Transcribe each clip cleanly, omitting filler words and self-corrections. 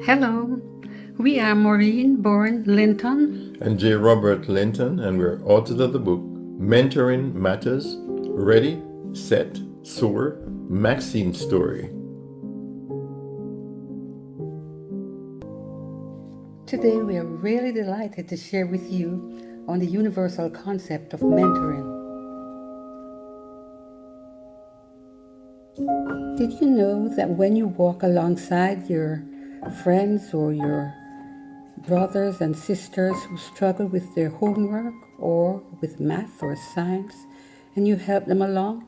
Hello, we are Maureen Bourne Linton and J. Robert Linton, and we're authors of the book Mentoring Matters, Ready, Set, Soar, Maxine Story. Today we are really delighted to share with you on the universal concept of mentoring. Did you know that when you walk alongside your friends or your brothers and sisters who struggle with their homework or with math or science, and you help them along,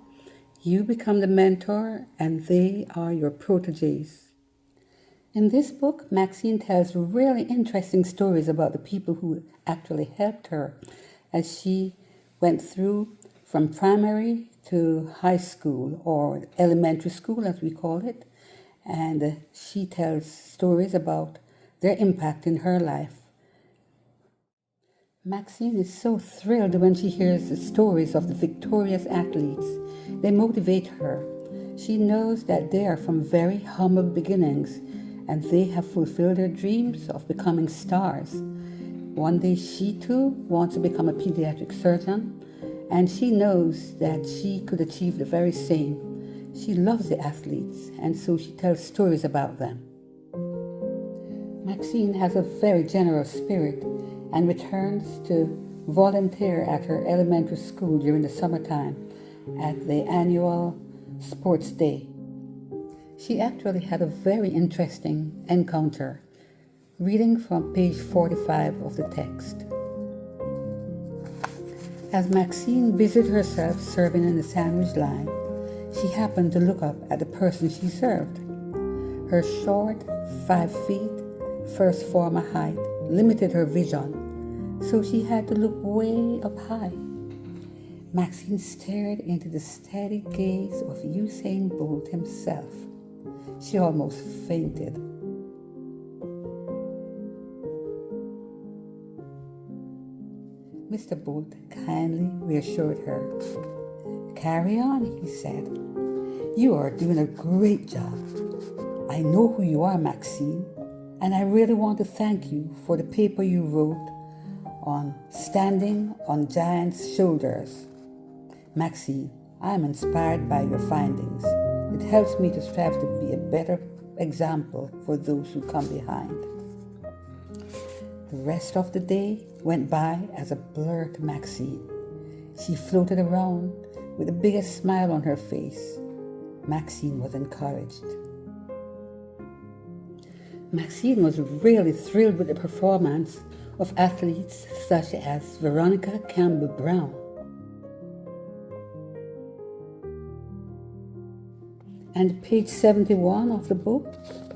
you become the mentor and they are your proteges? In this book, Maxine tells really interesting stories about the people who actually helped her as she went through from primary to high school, or elementary school as we call it, and she tells stories about their impact in her life. Maxine is so thrilled when she hears the stories of the victorious athletes. They motivate her. She knows that they are from very humble beginnings and they have fulfilled their dreams of becoming stars. One day she too wants to become a pediatric surgeon, and she knows that she could achieve the very same. She loves the athletes, and so she tells stories about them. Maxine has a very generous spirit and returns to volunteer at her elementary school during the summertime at the annual sports day. She actually had a very interesting encounter. Reading from page 45 of the text. As Maxine busied herself serving in the sandwich line, she happened to look up at the person she served. Her short, 5 feet, first former height limited her vision, so she had to look way up high. Maxine stared into the steady gaze of Usain Bolt himself. She almost fainted. Mr. Bolt kindly reassured her. "Carry on," he said. "You are doing a great job. I know who you are, Maxine, and I really want to thank you for the paper you wrote on standing on giants' shoulders. Maxine, I am inspired by your findings. It helps me to strive to be a better example for those who come behind." The rest of the day went by as a blur to Maxine. She floated around with the biggest smile on her face. Maxine was encouraged. Maxine was really thrilled with the performance of athletes such as Veronica Campbell-Brown. And page 71 of the book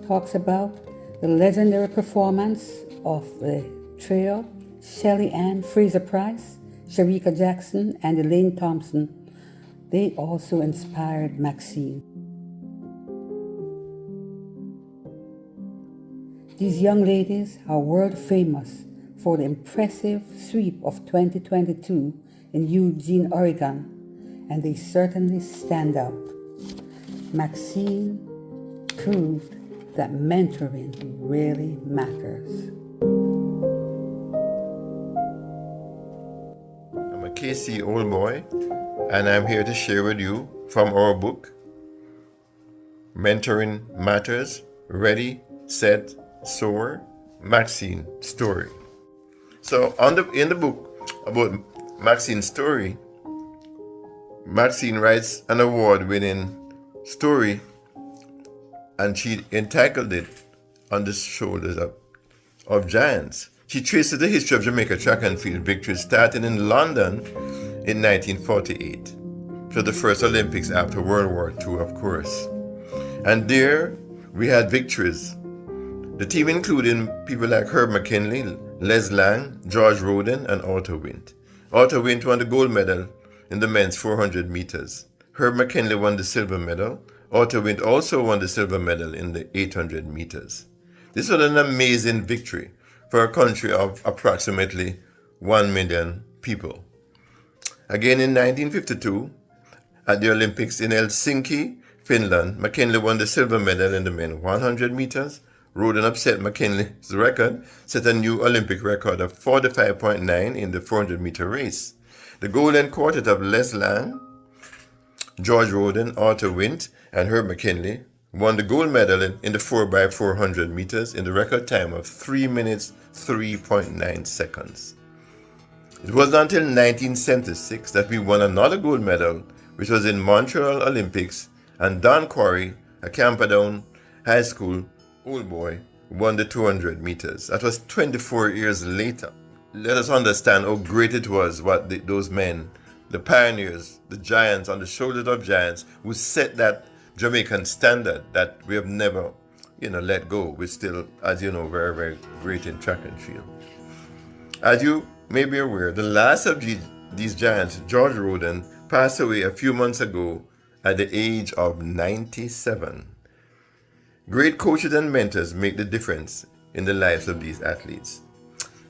talks about the legendary performance of the trio Shelley Ann Fraser-Price, Sharika Jackson, and Elaine Thompson. They also inspired Maxine. These young ladies are world famous for the impressive sweep of 2022 in Eugene, Oregon, and they certainly stand out. Maxine proved that mentoring really matters. I'm a KC old boy, and I'm here to share with you from our book, Mentoring Matters, Ready, Set, Soar, Maxine Story. So in the book about Maxine's story, Maxine writes an award-winning story, and she entitled it On the Shoulders of Giants. She traces the history of Jamaica track and field victories starting in London in 1948. So the first Olympics after World War II, of course. And there we had victories. The team including people like Herb McKinley, Les Lang, George Roden, and Otto Wint. Otto Wint won the gold medal in the men's 400 meters. Herb McKinley won the silver medal. Otto Wint also won the silver medal in the 800 meters. This was an amazing victory for a country of approximately 1 million people. Again in 1952, At the Olympics in Helsinki, Finland, McKinley won the silver medal in the men 100 meters. Roden upset McKinley's record, set a new Olympic record of 45.9 in the 400-meter race. The golden quartet of Les Lang, George Roden, Arthur Wint, and Herb McKinley won the gold medal in the 4x400 meters in the record time of 3 minutes 3.9 seconds. It was not until 1976 that we won another gold medal, which was in Montreal Olympics, and Don Quarry, a Camperdown High School old boy, won the 200 meters. That was 24 years later. Let us understand how great it was what those men, the pioneers, the giants on the shoulders of giants, who set that Jamaican standard that we have never, let go. We're still, as you know, very, very great in track and field. As you may be aware, the last of these giants, George Roden, passed away a few months ago at the age of 97. Great coaches and mentors make the difference in the lives of these athletes.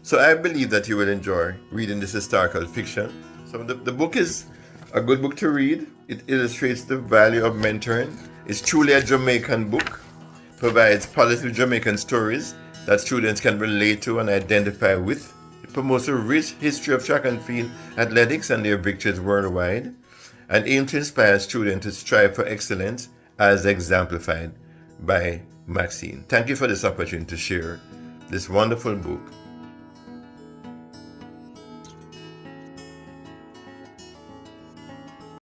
So I believe that you will enjoy reading this historical fiction. So the book is a good book to read. It illustrates the value of mentoring. It's truly a Jamaican book. Provides positive Jamaican stories that students can relate to and identify with. It promotes a rich history of track and field athletics and their victories worldwide, and aims to inspire students to strive for excellence as exemplified by Maxine. Thank you for this opportunity to share this wonderful book